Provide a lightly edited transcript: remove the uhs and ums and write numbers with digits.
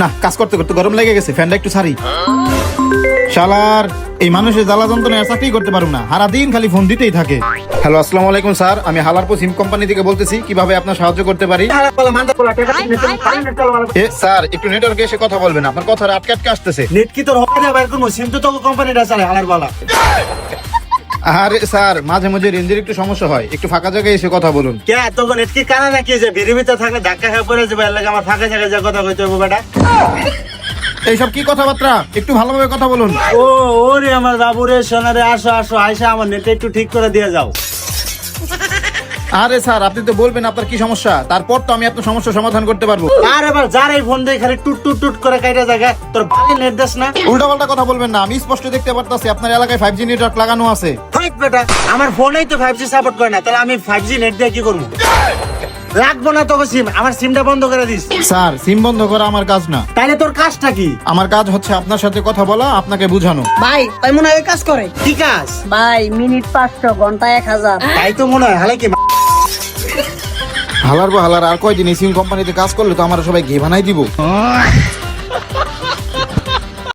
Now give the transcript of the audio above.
না, কাজ করতে করতে গরম লেগে গেছে, ফ্যানটা একটু ছাড়ি। শালার এই মানুষের জ্বালা যন্ত্রণায় চাকরি করতে পারুম না, সারাদিন খালি ফোন দিতেই থাকে। হ্যালো, আসসালামু আলাইকুম স্যার, আমি হালারপো সিম কোম্পানি থেকে বলতেছি, কিভাবে আপনার সাহায্য করতে পারি? স্যার একটু নেটওয়ার্কে এসে কথা বলবেন, আপনার কথা আটকে আটকে আসতেছে। নেট কি তোর হবে বাইর করবো? সিম তো তোকে কোম্পানিটা চালায় হালার বালা। আরে স্যার, মাঝে মাঝে রেঞ্জের একটু সমস্যা হয়, একটু ফাঁকা জায়গায় এসে কথা বলুন। কে তোকে নেট কি কানা নাকি যে ভিড়ের ভিতরে থাকলে ধাক্কা খেয়ে পড়ে যাবে? এর লাগে আমার ফাঁকা জায়গায় যা কথা কইতে হবে বেটা। এইসব কি কথাবার্তা, একটু ভালোভাবে কথা বলুন। ও ওরে আমার বাবু রে, সোনারে আসো আসো, আয়সা আমার নেটে একটু ঠিক করে দিয়ে যাও। আরে স্যার, আপনি তো বলবেন আপনার কি সমস্যা, তারপর তো আমি আপনার সমস্যার সমাধান করতে পারবো। আর এবার যার এই ফোন দিয়ে খালি টুট টুট টুট করে কাইটা জায়গা তোর ভালো নেট দেস না। উল্টা পাল্টা কথা বলবেন না, আমি স্পষ্ট দেখতে পারতাছি আপনার এলাকায় 5G নেটওয়ার্ক লাগানো আছে। ঠিক বেটা, আমার ফোনেই তো 5G সাপোর্ট করে না, তাহলে আমি 5G নেট দিয়ে কি করবো? রাখবো না তোকে সিম, আমার সিমটা বন্ধ করে দিস। স্যার, সিম বন্ধ করা আমার কাজ না। তাইলে তোর কাজটা কি? আমার কাজ হচ্ছে আপনার সাথে কথা বলা, আপনাকে বুঝানো। ভাই ওই মনে হয় ওই কাজ করে। কি কাজ? ভাই মিনিট 500, ঘন্টা 1000। তাই তো মনে হয়। হালে কি হালার বা হালার, আর কয়দিন এই সিম কোম্পানিতে কাজ করলে তো আমরা সবাই ঘে বানাই দিব।